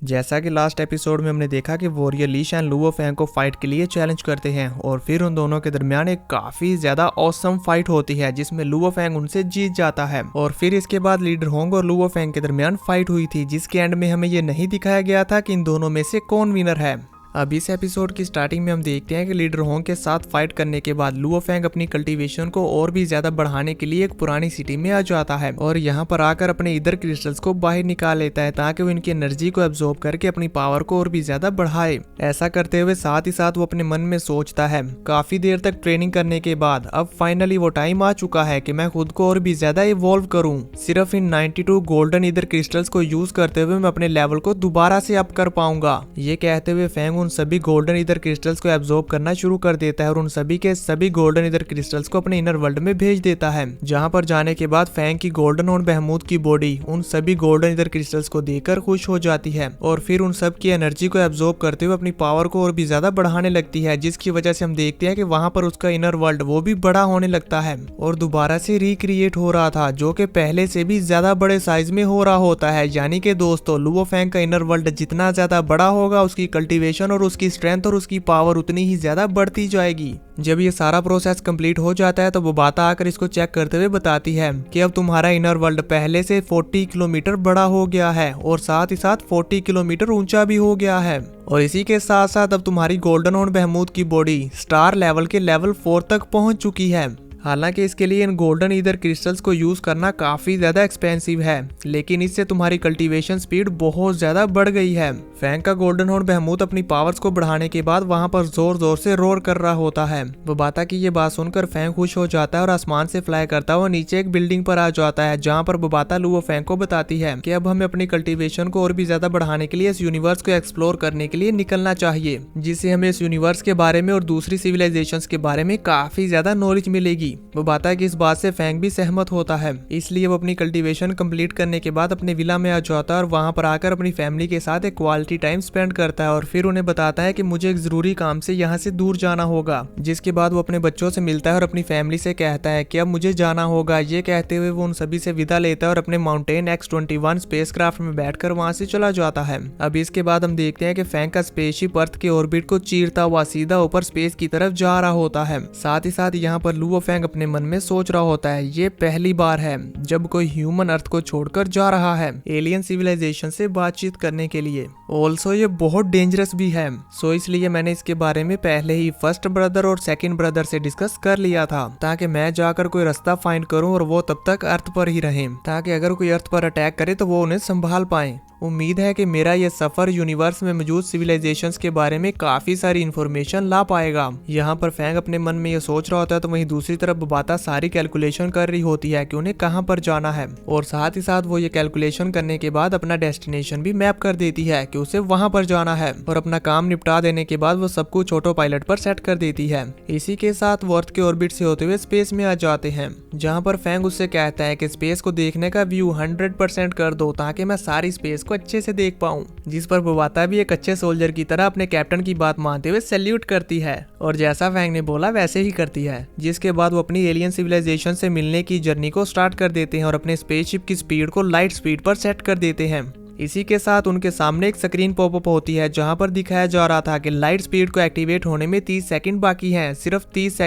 जैसा कि last episode में हमने देखा कि वॉरियर ली शैन लुओ फैंग को फाइट के लिए चैलेंज करते हैं और फिर उन दोनों के दरमियान एक काफी ज्यादा ऑसम फाइट होती है जिसमें लुओ फैंग उनसे जीत जाता है। और फिर इसके बाद लीडर होंग और लुओ फैंग के दरमियान फाइट हुई थी जिसके एंड में हमें ये नहीं दिखाया गया था कि इन दोनों में से कौन विनर है। अब इस एपिसोड की स्टार्टिंग में हम देखते हैं कि लीडर होंग के साथ फाइट करने के बाद लुओ फैंग अपनी कल्टीवेशन को और भी ज्यादा बढ़ाने के लिए एक पुरानी सिटी में आ जाता है और यहाँ पर आकर अपने इधर क्रिस्टल्स को बाहर निकाल लेता है ताकि वो इनकी एनर्जी को एब्जॉर्ब करके अपनी पावर को और भी ज्यादा बढ़ाए। ऐसा करते हुए साथ ही साथ वो अपने मन में सोचता है काफी देर तक ट्रेनिंग करने के बाद अब फाइनली वो टाइम आ चुका है कि मैं खुद को और भी ज्यादा इवॉल्व करूं। सिर्फ इन 92 गोल्डन इधर क्रिस्टल्स को यूज करते हुए मैं अपने लेवल को दोबारा से अप कर पाऊंगा। ये कहते हुए फैंग उन सभी गोल्डन इधर क्रिस्टल्स को एब्जॉर्ब करना शुरू कर देता है और उन सभी के सभी गोल्डन इधर क्रिस्टल्स को अपने इनर वर्ल्ड में भेज देता है। जहां पर जाने के बाद फैंग की गोल्डन और बहमूद की बॉडी उन सभी गोल्डन इधर क्रिस्टल्स को देखकर खुश हो जाती है और फिर उन सब की एनर्जी को एब्जॉर्ब करते हुए अपनी पावर को और भी ज्यादा बढ़ाने लगती है, जिसकी वजह से हम देखते हैं कि वहां पर उसका इनर वर्ल्ड वो भी बड़ा होने लगता है और दोबारा से रिक्रिएट हो रहा था जो कि पहले से भी ज्यादा बड़े साइज में हो रहा होता है। यानी कि दोस्तों लुओ फैंग का इनर वर्ल्ड जितना ज्यादा बड़ा होगा उसकी कल्टीवेशन और उसकी स्ट्रेंथ और उसकी पावर उतनी ही ज्यादा बढ़ती जाएगी। जब ये सारा प्रोसेस कंप्लीट हो जाता है तो वो बाता आकर इसको चेक करते हुए बताती है कि अब तुम्हारा इनर वर्ल्ड पहले से 40 किलोमीटर बड़ा हो गया है और साथ ही साथ 40 किलोमीटर ऊंचा भी हो गया है और इसी के साथ साथ अब तुम्हारी गोल्डन और बहमूद की बॉडी स्टार लेवल के लेवल 4 तक पहुंच चुकी है। हालांकि इसके लिए इन गोल्डन ईदर क्रिस्टल्स को यूज करना काफी ज्यादा एक्सपेंसिव है, लेकिन इससे तुम्हारी कल्टीवेशन स्पीड बहुत ज्यादा बढ़ गई है। फैंग का गोल्डन हॉर्न बहमूद अपनी पावर्स को बढ़ाने के बाद वहां पर जोर जोर से रोर कर रहा होता है। वो बाता की ये बात सुनकर फैंग खुश हो जाता है और आसमान से फ्लाई करता हुआ नीचे एक बिल्डिंग पर आ जाता है, जहाँ पर बुबाता लुओ फैंग को बताती है कि अब हमें अपनी कल्टीवेशन को और भी ज्यादा बढ़ाने के लिए इस यूनिवर्स को एक्सप्लोर करने के लिए निकलना चाहिए, जिससे हमें इस यूनिवर्स के बारे में और दूसरी सिविलाइजेशंस के बारे में काफी ज्यादा नॉलेज मिलेगी। वो बाता है कि इस बात से फैंग भी सहमत होता है, इसलिए वो अपनी कल्टीवेशन कंप्लीट करने के बाद अपने विला में आ जाता है और वहां पर आकर अपनी फैमिली के साथ एक क्वालिटी टाइम स्पेंड करता है और फिर उन्हें बताता है कि मुझे एक जरूरी काम से यहाँ से दूर जाना होगा। जिसके बाद वो अपने बच्चों से मिलता है और अपनी फैमिली से कहता है कि अब मुझे जाना होगा। ये कहते हुए वो उन सभी से विदा लेता है और अपने माउंटेन X-21 स्पेसक्राफ्ट में बैठकर वहां से चला जाता है। अब इसके बाद हम देखते हैं कि फैंग का स्पेसशिप अर्थ के ऑर्बिट को चीरता हुआ सीधा ऊपर स्पेस की तरफ जा रहा होता है। साथ ही साथ यहाँ पर लुओ फैंग अपने मन में सोच रहा होता है ये पहली बार है जब कोई ह्यूमन अर्थ को छोड़कर जा रहा है एलियन सिविलाइजेशन से बातचीत करने के लिए। ऑल्सो ये बहुत डेंजरस भी है, सो इसलिए मैंने इसके बारे में पहले ही फर्स्ट ब्रदर और सेकंड ब्रदर से डिस्कस कर लिया था ताकि मैं जाकर कोई रास्ता फाइंड करूं और वो तब तक अर्थ पर ही रहें ताकि अगर कोई अर्थ पर अटैक करे तो वो उन्हें संभाल पाए। उम्मीद है कि मेरा ये सफर यूनिवर्स में मौजूद सिविलाइजेशंस के बारे में काफी सारी इन्फॉर्मेशन ला पाएगा। यहाँ पर फैंग अपने मन में ये सोच रहा होता है तो वहीं दूसरी तरफ बुबाता सारी कैलकुलेशन कर रही होती है कि उन्हें कहाँ पर जाना है और साथ ही साथ वो ये कैलकुलेशन करने के बाद अपना डेस्टिनेशन भी मैप कर देती है कि उसे वहां पर जाना है और अपना काम निपटा देने के बाद वो सब कुछ ऑटो पायलट पर सेट कर देती है। इसी के साथ वो अर्थ के ऑर्बिट से होते हुए स्पेस में आ जाते हैं, जहाँ पर फैंग उससे कहता है कि स्पेस को देखने का व्यू 100% कर दो ताकि मैं सारी स्पेस को अच्छे से देख पाऊं। जिस पर बुबाता भी एक अच्छे सोल्जर की तरह अपने कैप्टन की बात मानते हुए सैल्यूट करती है और जैसा फैंग ने बोला वैसे ही करती है। जिसके बाद वो अपनी एलियन सिविलाइजेशन से मिलने की जर्नी को स्टार्ट कर देते हैं और अपने स्पेसशिप की स्पीड को लाइट स्पीड पर सेट कर देते हैं। इसी के साथ उनके सामने एक स्क्रीन पॉपअप होती है जहां पर दिखाया जा रहा था कि लाइट स्पीड को एक्टिवेट होने में 30 सेकंड बाकी हैं। सिर्फ 30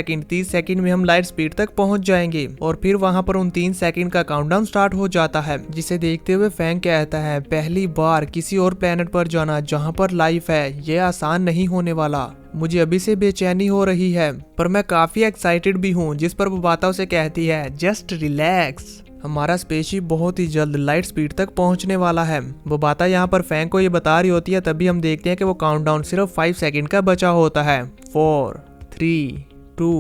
सेकंड में हम लाइट स्पीड तक पहुंच जाएंगे और फिर वहां पर उन 3 सेकंड का काउंटडाउन स्टार्ट हो जाता है, जिसे देखते हुए फैंग कहता है पहली बार किसी और प्लेनेट पर जाना जहां पर लाइफ है, यह आसान नहीं होने वाला। मुझे अभी से बेचैनी हो रही है पर मैं काफी एक्साइटेड भी हूँ। जिस पर बुबाता उसे कहती है जस्ट रिलैक्स, हमारा स्पेसशिप बहुत ही जल्द लाइट स्पीड तक पहुंचने वाला है। वो बाता यहाँ पर फैंग को ये बता रही होती है, तभी हम देखते हैं कि वो काउंटडाउन सिर्फ 5 सेकंड का बचा होता है। 4, 3, 2,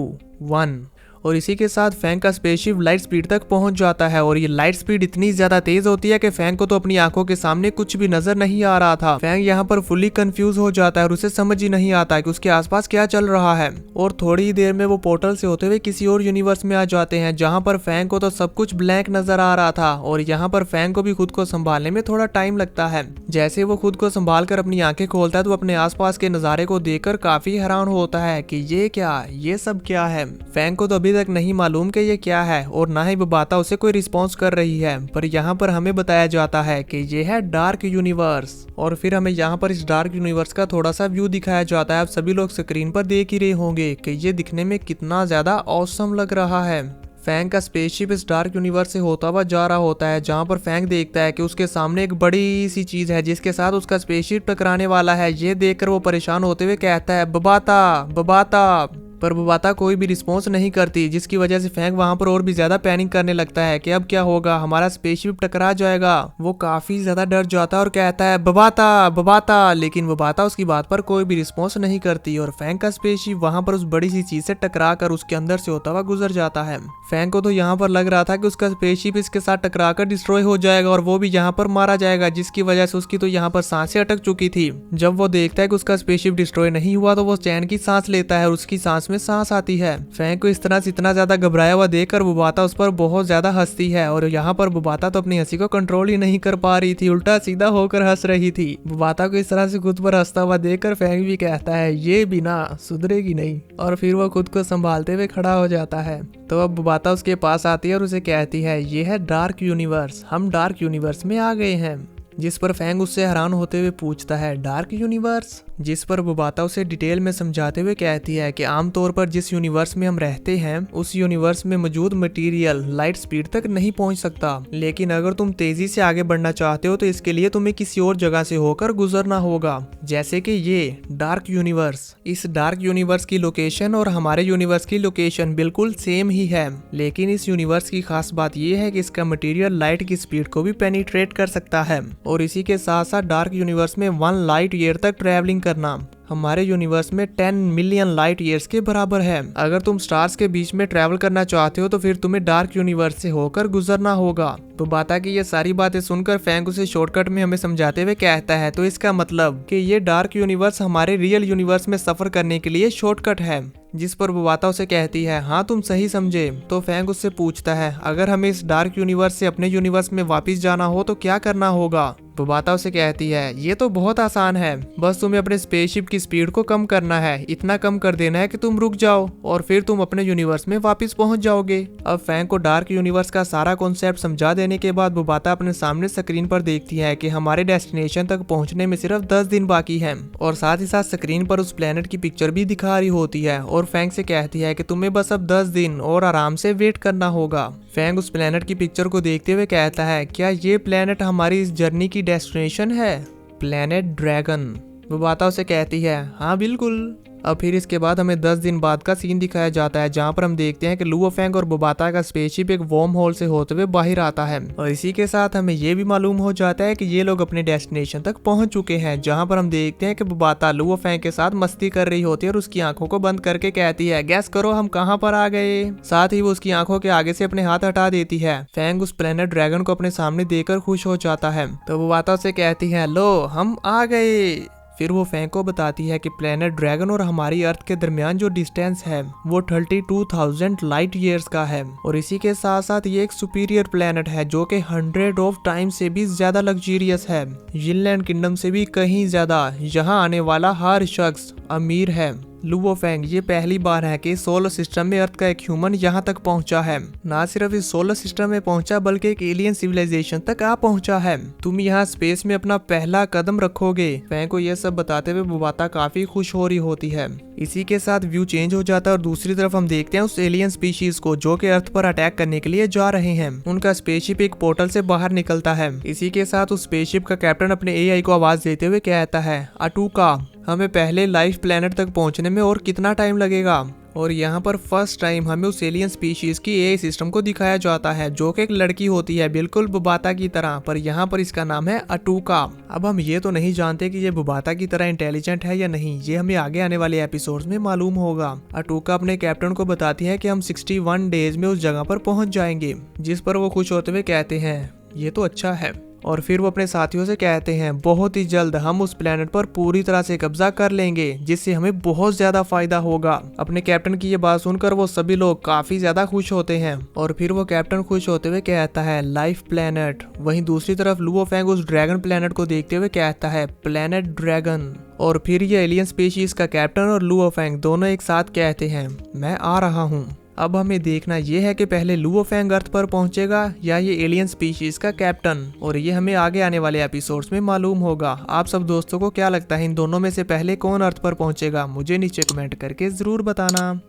1 और इसी के साथ फैंग का स्पेसशिप लाइट स्पीड तक पहुंच जाता है और ये लाइट स्पीड इतनी ज्यादा तेज होती है कि फैंग को तो अपनी आंखों के सामने कुछ भी नजर नहीं आ रहा था। फैंग यहाँ पर फुली कंफ्यूज हो जाता है और उसे समझ ही नहीं आता कि उसके आसपास क्या चल रहा है और थोड़ी ही देर में वो पोर्टल से होते हुए किसी और यूनिवर्स में आ जाते हैं, जहाँ पर फैंग को तो सब कुछ ब्लैंक नजर आ रहा था और यहाँ पर फैंग को भी खुद को संभालने में थोड़ा टाइम लगता है। जैसे वो खुद को संभाल कर अपनी आंखें खोलता है तो अपने आसपास के नजारे को देखकर काफी हैरान होता है कि ये क्या, ये सब क्या है। फैंग को तो अभी तक नहीं मालूम कि ये क्या है और ना ही बुबाता उसे कोई रिस्पॉन्स कर रही है, पर यहाँ पर हमें बताया जाता है कि ये है डार्क यूनिवर्स। और फिर हमें यहाँ पर इस डार्क यूनिवर्स का थोड़ा सा व्यू दिखाया जाता है। आप सभी लोग स्क्रीन पर देख ही रहे होंगे कि ये दिखने में कितना ज्यादा ऑसम लग रहा है। फैंग का स्पेसशिप इस डार्क यूनिवर्स से होता हुआ जा रहा होता है, जहाँ पर फैंग देखता है कि उसके सामने एक बड़ी सी चीज है जिसके साथ उसका स्पेसशिप टकराने वाला है। ये देखकर वो परेशान होते हुए कहता है बबाता बबाता, पर बुबाता कोई भी रिस्पॉन्स नहीं करती, जिसकी वजह से फैंग वहां पर और भी ज्यादा पैनिक करने लगता है कि अब क्या होगा, हमारा स्पेसशिप टकरा जाएगा। वो काफी ज्यादा डर जाता है और कहता है बबाता बबाता, लेकिन बुबाता उसकी बात पर कोई भी रिस्पॉन्स नहीं करती और फैंग का स्पेसशिप वहां पर उस बड़ी सी चीज से टकरा कर उसके अंदर से होता हुआ गुजर जाता है। फैंग को तो यहाँ पर लग रहा था कि उसका स्पेसशिप इसके साथ टकरा कर डिस्ट्रॉय हो जाएगा और वो भी यहाँ पर मारा जाएगा, जिसकी वजह से उसकी तो यहाँ पर सांसें अटक चुकी थी। जब वो देखता है कि उसका स्पेसशिप डिस्ट्रॉय नहीं हुआ तो वो चैन की सांस लेता है और उसकी सांस में सांस आती है। फैंग को इस तरह से इतना ज्यादा घबराया हुआ देखकर बुबाता उस पर बहुत ज्यादा हंसती है और यहाँ पर बुबाता तो अपनी हंसी को कंट्रोल ही नहीं कर पा रही थी, उल्टा सीधा होकर हंस रही थी। बुबाता को इस तरह से खुद पर हंसता हुआ देखकर फैंग भी कहता है ये बिना सुधरेगी नहीं, और फिर वो खुद को संभालते हुए खड़ा हो जाता है। तो अब बुबाता उसके पास आती है और उसे कहती है ये है डार्क यूनिवर्स, हम डार्क यूनिवर्स में आ गए हैं। जिस पर फैंग उससे हैरान होते हुए पूछता है डार्क यूनिवर्स, जिस पर बुबाता उसे डिटेल में समझाते हुए कहती है कि आमतौर पर जिस यूनिवर्स में हम रहते हैं उस यूनिवर्स में मौजूद मटेरियल लाइट स्पीड तक नहीं पहुंच सकता, लेकिन अगर तुम तेजी से आगे बढ़ना चाहते हो तो इसके लिए तुम्हें किसी और जगह से होकर गुजरना होगा, जैसे कि ये डार्क यूनिवर्स। इस डार्क यूनिवर्स की लोकेशन और हमारे यूनिवर्स की लोकेशन बिल्कुल सेम ही है, लेकिन इस यूनिवर्स की खास बात यह है कि इसका मटेरियल लाइट की स्पीड को भी पेनिट्रेट कर सकता है और इसी के साथ साथ डार्क यूनिवर्स में 1 लाइट ईयर तक ट्रैवलिंग करना हमारे यूनिवर्स में 10 मिलियन लाइट ईयर्स के बराबर है। अगर तुम स्टार्स के बीच में ट्रैवल करना चाहते हो तो फिर तुम्हें डार्क यूनिवर्स से होकर गुजरना होगा। तो बुबाता की ये सारी बातें सुनकर फैंग उसे शॉर्टकट में हमें समझाते हुए कहता है तो इसका मतलब कि ये डार्क यूनिवर्स हमारे रियल यूनिवर्स में सफर करने के लिए शॉर्टकट है। जिस पर बुबाता उसे कहती है हाँ तुम सही समझे। तो फैंग उससे पूछता है अगर हमें इस डार्क यूनिवर्स से अपने यूनिवर्स में वापस जाना हो तो क्या करना होगा। बुबाता उसे कहती है ये तो बहुत आसान है, बस तुम्हें अपने स्पेसशिप की स्पीड को कम करना है, इतना कम कर देना है कि तुम रुक जाओ और फिर तुम अपने यूनिवर्स में वापस पहुंच जाओगे। अब फैंग को डार्क यूनिवर्स का सारा कॉन्सेप्ट समझा देने के बाद बुबाता अपने सामने स्क्रीन पर देखती है कि हमारे डेस्टिनेशन तक पहुंचने में सिर्फ 10 दिन बाकी है और साथ ही साथ स्क्रीन पर उस प्लेनेट की पिक्चर भी दिखा रही होती है और फैंग से कहती है कि तुम्हें बस अब 10 दिन और आराम से वेट करना होगा। फैंग उस प्लेनेट की पिक्चर को देखते हुए कहता है क्या ये प्लेनेट हमारी इस जर्नी की डेस्टिनेशन है? Planet dragon. बुबाता उसे कहती है हाँ बिल्कुल। अब फिर इसके बाद हमें 10 दिन बाद का सीन दिखाया जाता है जहाँ पर हम देखते हैं कि लुओ फैंग और बुबाता का स्पेसशिप एक वॉर्म होल से होते हुए बाहर आता है और इसी के साथ हमें ये भी मालूम हो जाता है कि ये लोग अपने डेस्टिनेशन तक पहुंच चुके हैं, जहाँ पर हम देखते हैं कि बुबाता लुओ फैंग के साथ मस्ती कर रही होती है और उसकी आंखों को बंद करके कहती है गैस करो हम कहाँ पर आ गए। साथ ही वो उसकी आंखों के आगे से अपने हाथ हटा देती है। फैंग उस प्लेनेट ड्रैगन को अपने सामने देखकर खुश हो जाता है तो बुबाता से कहती है लो हम आ गए। फिर वो फैंग को बताती है कि प्लेनेट ड्रैगन और हमारी अर्थ के दरमियान जो डिस्टेंस है वो 32,000 लाइट ईयर्स का है और इसी के साथ साथ ये एक सुपीरियर प्लेनेट है जो कि 100 ऑफ टाइम से भी ज्यादा लग्जरियस है, यिनलैंड किंगडम से भी कहीं ज्यादा। यहाँ आने वाला हर शख्स अमीर है। लुओ फैंग ये पहली बार है कि सोलर सिस्टम में अर्थ का एक ह्यूमन यहाँ तक पहुँचा है, ना सिर्फ इस सोलर सिस्टम में पहुँचा बल्कि एक एलियन सिविलाइजेशन तक आ पहुँचा है। तुम यहाँ स्पेस में अपना पहला कदम रखोगे। फैंग को यह सब बताते हुए बुबाता काफी खुश हो रही होती है। इसी के साथ व्यू चेंज हो जाता है और दूसरी तरफ हम देखते हैं उस एलियन स्पीशीज को जो कि अर्थ पर अटैक करने के लिए जा रहे हैं। उनका स्पेसशिप एक पोर्टल से बाहर निकलता है। इसी के साथ उस स्पेसशिप का कैप्टन अपने एआई को आवाज देते हुए कहता है अटूका हमें पहले लाइफ प्लेनेट तक पहुंचने में और कितना टाइम लगेगा। और यहाँ पर फर्स्ट टाइम हमें उस एलियन स्पीशीज की एआई सिस्टम को दिखाया जाता है जो कि एक लड़की होती है बिल्कुल बुबाता की तरह, पर यहाँ पर इसका नाम है अटूका। अब हम ये तो नहीं जानते कि ये बुबाता की तरह इंटेलिजेंट है या नहीं, ये हमें आगे आने वाले एपिसोड्स में मालूम होगा। अटूका अपने कैप्टन को बताती है कि हम 61 डेज में उस जगह पर पहुंच जाएंगे, जिस पर वो खुश होते हुए कहते हैं ये तो अच्छा है। और फिर वो अपने साथियों से कहते हैं बहुत ही जल्द हम उस प्लेनेट पर पूरी तरह से कब्जा कर लेंगे जिससे हमें बहुत ज्यादा फायदा होगा। अपने कैप्टन की ये बात सुनकर वो सभी लोग काफी ज्यादा खुश होते हैं और फिर वो कैप्टन खुश होते हुए कहता है लाइफ प्लेनेट। वहीं दूसरी तरफ लुओ फैंग उस ड्रैगन प्लेनेट को देखते हुए कहता है प्लेनेट ड्रैगन। और फिर ये एलियन स्पीशीज का कैप्टन और लुओ फैंग दोनों एक साथ कहते हैं मैं आ रहा हूँ। अब हमें देखना यह है कि पहले लुओ फैंग अर्थ पर पहुंचेगा या ये एलियन स्पीशीज का कैप्टन, और ये हमें आगे आने वाले एपिसोड्स में मालूम होगा। आप सब दोस्तों को क्या लगता है इन दोनों में से पहले कौन अर्थ पर पहुंचेगा? मुझे नीचे कमेंट करके जरूर बताना।